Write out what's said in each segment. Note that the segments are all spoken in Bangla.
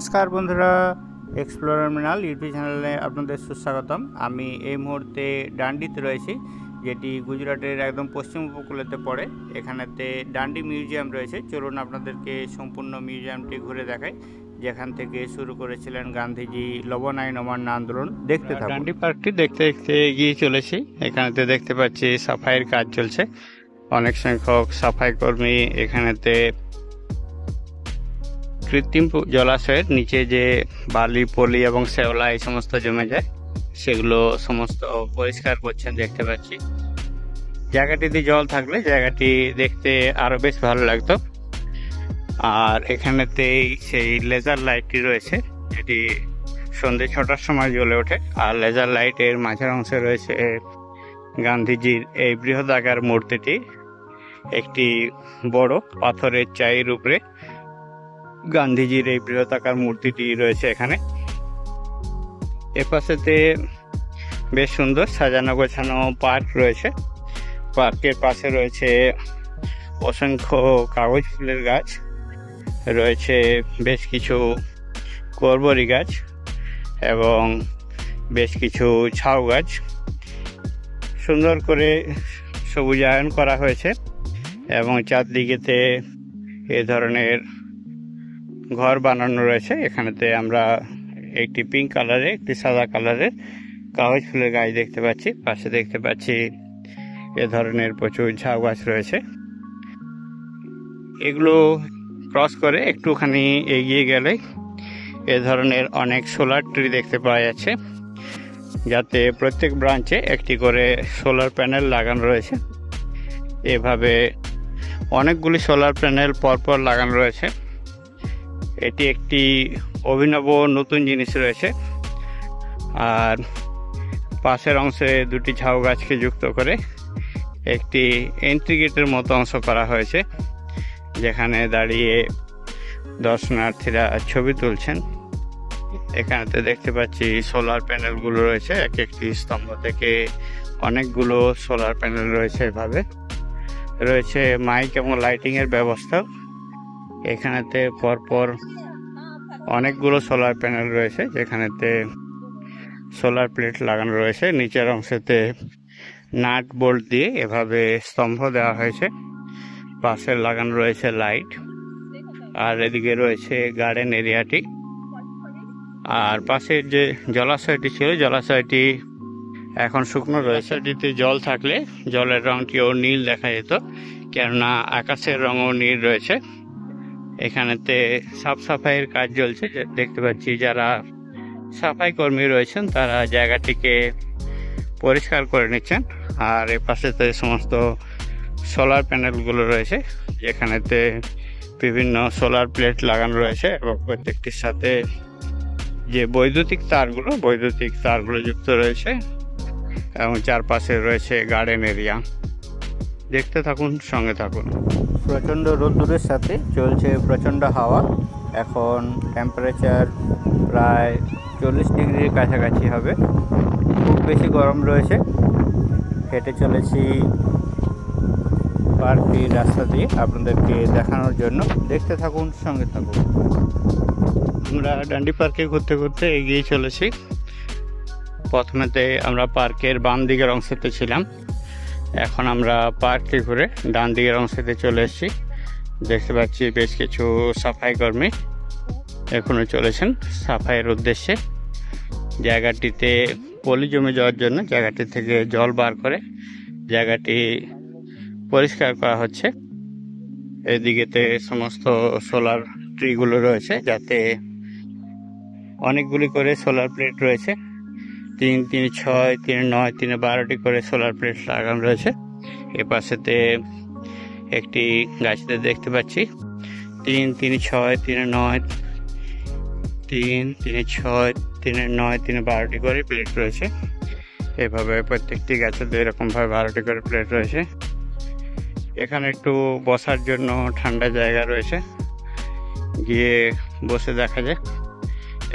নমস্কার বন্ধুরা, এক্সপ্লোরার মৃণাল ইউটিউব চ্যানেলে আপনাদের সুস্বাগতম। আমি এই মুহূর্তে ডান্ডিতে রয়েছি, যেটি গুজরাটের একদম পশ্চিম উপকূলেতে পড়ে। এখানেতে ডান্ডি মিউজিয়াম রয়েছে। চলুন আপনাদেরকে সম্পূর্ণ মিউজিয়ামটি ঘুরে দেখাই, যেখান থেকে শুরু করেছিলেন গান্ধীজি লবণ আইন অমান্য আন্দোলন। দেখতে থাকুন। ডান্ডি পার্কটি দেখতে দেখতে এগিয়ে চলেছি। এখানেতে দেখতে পাচ্ছি সাফাইয়ের কাজ চলছে। অনেক সংখ্যক সাফাই কর্মী এখানেতে কৃত্রিম জলাশয়ের নিচে যে বালি, পলি এবং শ্যাওলা এই সমস্ত জমে যায়, সেগুলো সমস্ত পরিষ্কার করছেন দেখতে পাচ্ছি। জায়গাটিতে জল থাকলে জায়গাটি দেখতে আরো বেশ ভালো লাগতো। আর এখানেতেই সেই লেজার লাইটটি রয়েছে, যেটি সন্ধ্যে 6টার সময় জ্বলে ওঠে। আর লেজার লাইটের মাঝের অংশে রয়েছে গান্ধীজির এই বৃহদাকার মূর্তিটি, একটি বড় পাথরের চাইয়ের উপরে গান্ধীজির এই বৃহদাকার মূর্তিটি রয়েছে এখানে। এপাশেতে বেশ সুন্দর সাজানো গোছানো পার্ক রয়েছে। পার্কের পাশে রয়েছে অসংখ্য কাগজ ফুলের গাছ, রয়েছে বেশ কিছু করবরি গাছ এবং বেশ কিছু ঝাউ গাছ। সুন্দর করে সবুজায়ন করা হয়েছে এবং চারদিকেতে এ ধরনের ঘর বানানো রয়েছে। এখানেতে আমরা একটি পিঙ্ক কালারের, একটি সাদা কালারের কাগজ ফুলের গাছ দেখতে পাচ্ছি। পাশে দেখতে পাচ্ছি এ ধরনের প্রচুর ঝাউ গাছ রয়েছে। এগুলো ক্রস করে একটুখানি এগিয়ে গেলে এ ধরনের অনেক সোলার ট্রি দেখতে পাওয়া যাচ্ছে, যাতে প্রত্যেক ব্রাঞ্চে একটি করে সোলার প্যানেল লাগানো রয়েছে। এভাবে অনেকগুলি সোলার প্যানেল পরপর লাগানো রয়েছে। এটি একটি অভিনব নতুন জিনিস রয়েছে। আর পাশের অংশে দুটি ঝাউ গাছকে যুক্ত করে একটি এন্ট্রি গেটের মতো অংশ করা হয়েছে, যেখানে দাঁড়িয়ে দর্শনার্থীরা ছবি তুলছেন। এখানেতে দেখতে পাচ্ছি সোলার প্যানেলগুলো রয়েছে, এক একটি স্তম্ভ থেকে অনেকগুলো সোলার প্যানেল রয়েছে। এভাবে রয়েছে মাইক এবং লাইটিংয়ের ব্যবস্থা। এখানেতে পরপর অনেকগুলো সোলার প্যানেল রয়েছে, যেখানেতে সোলার প্লেট লাগানো রয়েছে। নিচের অংশেতে নাট বোল্ট দিয়ে এভাবে স্তম্ভ দেওয়া হয়েছে। পাশে লাগানো রয়েছে লাইট। আর এদিকে রয়েছে গার্ডেন এরিয়াটি। আর পাশের যে জলাশয়টি ছিল, জলাশয়টি এখন শুকনো রয়েছে। এটিতে জল থাকলে জলের রংটিও নীল দেখা যেত, কেননা আকাশের রঙও নীল রয়েছে। এখানেতে সাফ সাফাইয়ের কাজ চলছে। দেখতে পাচ্ছি যারা সাফাই কর্মী রয়েছেন তারা জায়গাটিকে পরিষ্কার করে নিচ্ছেন। আর এ পাশেতে সমস্ত সোলার প্যানেলগুলো রয়েছে, যেখানেতে বিভিন্ন সোলার প্লেট লাগানো রয়েছে এবং প্রত্যেকটির সাথে যে বৈদ্যুতিক তারগুলো যুক্ত রয়েছে এবং চারপাশে রয়েছে গার্ডেন এরিয়া। দেখতে থাকুন, সঙ্গে থাকুন। প্রচণ্ড রোদ্দুরের সাথে চলছে প্রচণ্ড হাওয়া। এখন টেম্পারেচার প্রায় 40 ডিগ্রির কাছাকাছি হবে। খুব বেশি গরম রয়েছে। হেঁটে চলেছি পার্কটির রাস্তা দিয়ে আপনাদেরকে দেখানোর জন্য। দেখতে থাকুন, সঙ্গে থাকুন। আমরা ডান্ডি পার্কে ঘুরতে ঘুরতে এগিয়ে চলেছি। প্রথমেতে আমরা পার্কের বাম দিকের অংশতে ছিলাম, এখন আমরা পার্কটি ঘুরে ডান দিকের অংশতে চলে এসেছি। দেখতে পাচ্ছি বেশ কিছু সাফাই কর্মী এখনো চলেছেন সাফাইয়ের উদ্দেশ্যে। জায়গাটিতে পলি জমে যাওয়ার জন্য জায়গাটি থেকে জল বার করে জায়গাটি পরিষ্কার করা হচ্ছে। এদিকেতে সমস্ত সোলার ট্রিগুলো রয়েছে, যাতে অনেকগুলি করে সোলার প্লেট রয়েছে। 3, 3, 6, 3, 9, 3, 12টি করে সোলার প্লেট লাগানো রয়েছে। এ পাশেতে একটি গাছতে দেখতে পাচ্ছি 3, 3, 6, 3, 9, 3, 3, 6, 3, 9, 3, 12টি করে প্লেট রয়েছে। এভাবে প্রত্যেকটি গাছেতে এরকমভাবে 12টি করে প্লেট রয়েছে। এখানে একটু বসার জন্য ঠান্ডা জায়গা রয়েছে, গিয়ে বসে দেখা যাক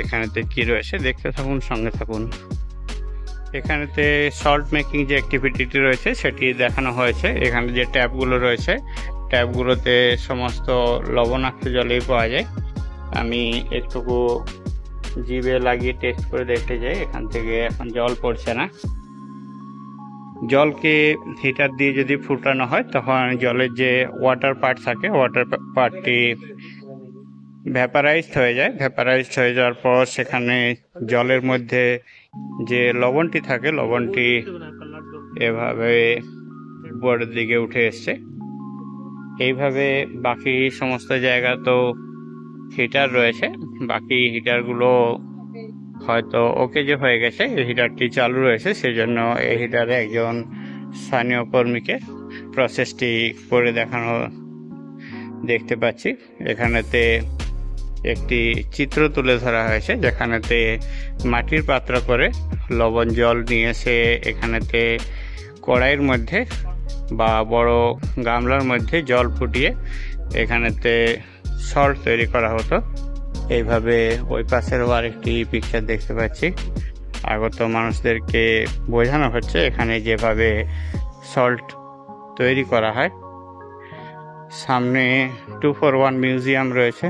এখানেতে কি রয়েছে। দেখতে থাকুন, সঙ্গে থাকুন। এখানেতে সল্ট মেকিং যে অ্যাক্টিভিটিটি রয়েছে সেটি দেখানো হয়েছে। এখানে যে ট্যাপগুলো রয়েছে, ট্যাপগুলোতে সমস্ত লবণাক্ত জলই পাওয়া যায়। আমি একটুকু জিভে লাগিয়ে টেস্ট করে দেখতে যাই। এখান থেকে এখন জল পড়ছে না। জলকে হিটার দিয়ে যদি ফুটানো হয় তখন জলের যে ওয়াটার পার্ট থাকে, ওয়াটার পার্টটি ভ্যাপারাইজড হয়ে যায়। ভ্যাপারাইজড হয়ে যাওয়ার পর সেখানে জলের মধ্যে যে লবণটি থাকে, লবণটি এভাবে উপরের দিকে উঠে এসছে। এইভাবে বাকি সমস্ত জায়গা তো হিটার রয়েছে, বাকি হিটারগুলো হয়তো ওকে যে হয়ে গেছে, এই হিটারটি চালু রয়েছে, সেজন্য এই হিটারে একজন স্থানীয় কর্মীকে প্রসেসটি করে দেখানো দেখতে পাচ্ছি। এখানেতে একটি চিত্র তুলে ধরা হয়েছে, যেখানেতে মাটির পাত্র করে লবণ জল নিয়ে এসে এখানেতে কড়াইয়ের মধ্যে বা বড় গামলার মধ্যে জল ফুটিয়ে এখানেতে সল্ট তৈরি করা হতো। এইভাবে ওই পাশেরও আরেকটি পিকচার দেখতে পাচ্ছি। আগত মানুষদেরকে বোঝানো হচ্ছে এখানে যেভাবে সল্ট তৈরি করা হয়। সামনে 241 মিউজিয়াম রয়েছে।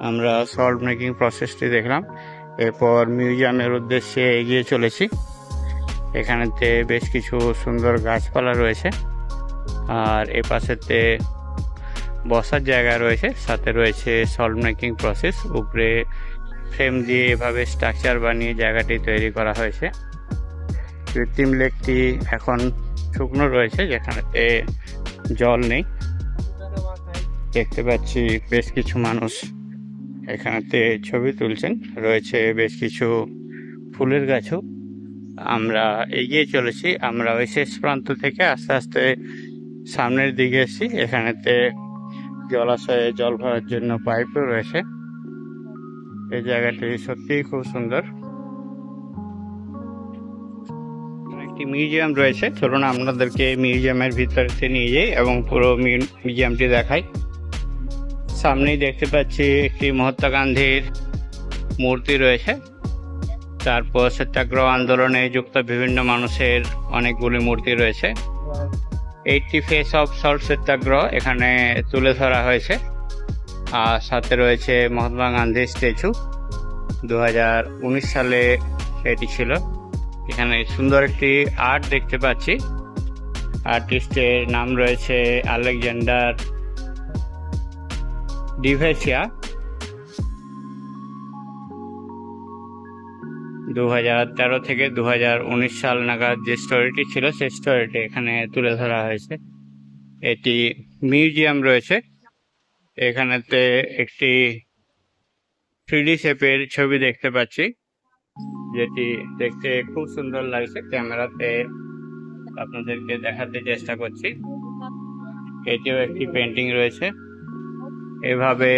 আমরা সল্ট মেকিং প্রসেসটি দেখলাম, এরপর মিউজিয়ামের উদ্দেশ্যে এগিয়ে চলেছি। এখানেতে বেশ কিছু সুন্দর গাছপালা রয়েছে, আর এ পাশেতে বসার জায়গা রয়েছে, সাথে রয়েছে সল্ট মেকিং প্রসেস। উপরে ফ্রেম দিয়ে এভাবে স্ট্রাকচার বানিয়ে জায়গাটি তৈরি করা হয়েছে। কৃত্রিম লেকটি এখন শুকনো রয়েছে, যেখানেতে জল নেই। দেখতে পাচ্ছি বেশ কিছু মানুষ এখানেতে ছবি তুলছেন, রয়েছে বেশ কিছু ফুলের গাছও। আমরা এগিয়ে চলেছি। আমরা ওই শেষ প্রান্ত থেকে আস্তে আস্তে সামনের দিকে এসেছি। এখানেতে জলাশয়ে জল ভরার জন্য পাইপও রয়েছে। এই জায়গাটি সত্যিই খুব সুন্দর। একটি মিউজিয়াম রয়েছে, চলুন আপনাদেরকে মিউজিয়ামের ভিতরে নিয়ে যাই এবং পুরো মিউজিয়ামটি দেখাই। সামনেই দেখতে পাচ্ছি একটি মহাত্মা গান্ধীর মূর্তি রয়েছে, তারপর সত্যাগ্রহ আন্দোলনে যুক্ত বিভিন্ন মানুষের অনেকগুলি মূর্তি রয়েছে। 80 ফেস অফ সল্ট সত্যাগ্রহ এখানে তুলে ধরা হয়েছে, আর সাথে রয়েছে মহাত্মা গান্ধীর স্ট্যাচু। 2019 সালে এটি ছিল। এখানে সুন্দর একটি আর্ট দেখতে পাচ্ছি। আর্টিস্টের নাম রয়েছে আলেকজান্ডার ডিভেসিয়া। 2013 থেকে 2019 সাল নাগাদ যে স্টোরিটি ছিল, সেই স্টোরিটি এখানে তুলে ধরা হয়েছে। এটি মিউজিয়াম রয়েছে। এখানেতে একটি 3D শেপের ছবি দেখতে পাচ্ছি, যেটি দেখতে খুব সুন্দর লাগছে। ক্যামেরাতে আপনাদেরকে দেখাতে চেষ্টা করছি। এটিও একটি পেন্টিং রয়েছে। এভাবে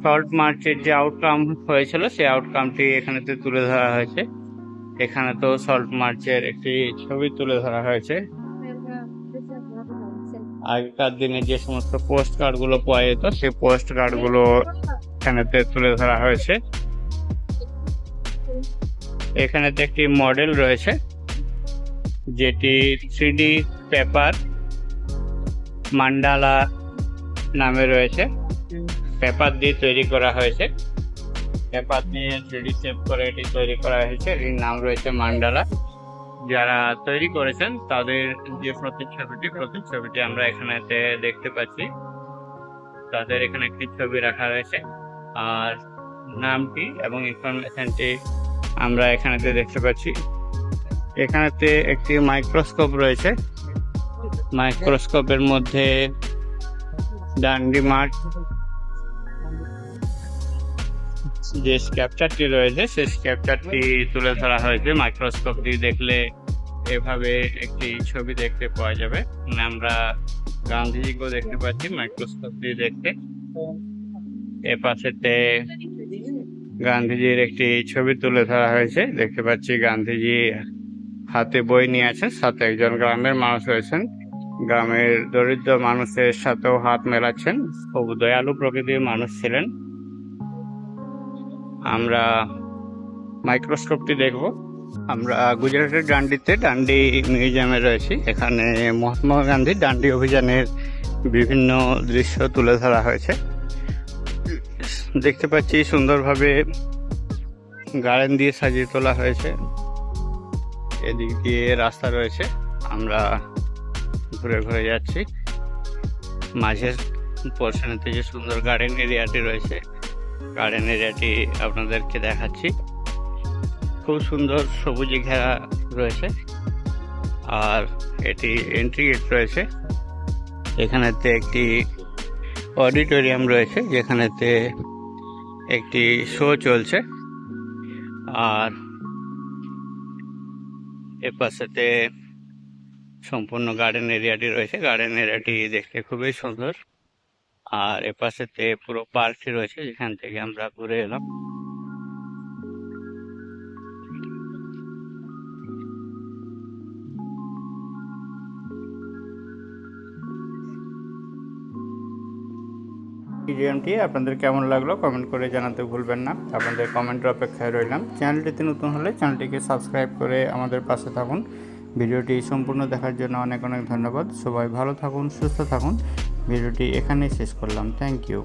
সল্ট মার্চের যে আউটকাম হয়েছিল, সেই আউটকামটি এখানেতে তুলে ধরা হয়েছে। এখানে তো সল্ট মার্চের একটি ছবি তুলে ধরা হয়েছে। আগেকার দিনে যে সমস্ত পোস্ট কার্ড গুলো পাওয়া যেত, সেই পোস্ট কার্ড গুলো এখানেতে তুলে ধরা হয়েছে। এখানেতে একটি মডেল রয়েছে, যেটি 3D পেপার মান্ডালা নামে রয়েছে। পেপার দিয়ে তৈরি করা হয়েছে, পেপার দিয়ে 3D শেপ করে এটি তৈরি করা হয়েছে। এর নাম রয়েছে মান্ডালা। যারা তৈরি করেছেন তাদের যে প্রতিচ্ছবিটি আমরা এখানেতে দেখতে পাচ্ছি। তাদের এখানে একটি ছবি রাখা রয়েছে, আর নামটি এবং ইনফরমেশনটি আমরা এখানেতে দেখতে পাচ্ছি। এখানেতে একটি মাইক্রোস্কোপ রয়েছে। মাইক্রোস্কোপের মধ্যে ডান্ডি মার্চ যে স্ক্যাপচারটি রয়েছে, সেই স্ক্যাপচারটি তুলে ধরা হয়েছে। মাইক্রোস্কোপ দিয়ে দেখলে এভাবে একটি ছবি দেখতে পাওয়া যাবে। আমরা গান্ধীজিকেও দেখতে পাচ্ছি মাইক্রোস্কোপ দিয়ে দেখতে। এ পাশেতে গান্ধীজির একটি ছবি তুলে ধরা হয়েছে। দেখতে পাচ্ছি গান্ধীজি হাতে বই নিয়ে আছেন, সাথে একজন গ্রামের মানুষ রয়েছেন। গ্রামের দরিদ্র মানুষের সাথেও হাত মেলাচ্ছেন। খুব দয়ালু প্রকৃতির মানুষ ছিলেন। আমরা মাইক্রোস্কোপটি দেখব। আমরা গুজরাটের ডান্ডি মিউজিয়ামে রয়েছি। এখানে মহাত্মা গান্ধী ডান্ডি অভিযানের বিভিন্ন দৃশ্য তুলে ধরা হয়েছে। দেখতে পাচ্ছি সুন্দরভাবে গার্ডেন দিয়ে সাজিয়ে তোলা হয়েছে। এদিক দিয়ে রাস্তা রয়েছে, আমরা ঘুরে ঘুরে যাচ্ছি। মাঝের পোর্শনেতে যে সুন্দর গার্ডেন এরিয়াটি রয়েছে, গার্ডেন এরিয়াটি আপনাদেরকে দেখাচ্ছি। খুব সুন্দর সবুজে ঘেরা রয়েছে, আর এটি এন্ট্রি গেট রয়েছে। এখানেতে একটি অডিটোরিয়াম রয়েছে, যেখানেতে একটি শো চলছে। আর এপাশেতে সম্পূর্ণ গার্ডেন এরিয়াটি রয়েছে। গার্ডেন এরিয়াটি দেখতে খুবই সুন্দর। আর এপাশেতে পুরো পার্কটি রয়েছে, যেখান থেকে আমরা ঘুরে এলাম। ভিডিওটি আপনাদের কেমন লাগলো কমেন্ট করে জানাতে ভুলবেন না। আপনাদের কমেন্টের অপেক্ষায় রইলাম। চ্যানেলটিতে নতুন হলে চ্যানেলটিকে সাবস্ক্রাইব করে আমাদের পাশে থাকুন। ভিডিওটি সম্পূর্ণ দেখার জন্য অনেক অনেক ধন্যবাদ। সবাই ভালো থাকুন, সুস্থ থাকুন। ভিডিওটি এখানেই শেষ করলাম। Thank you.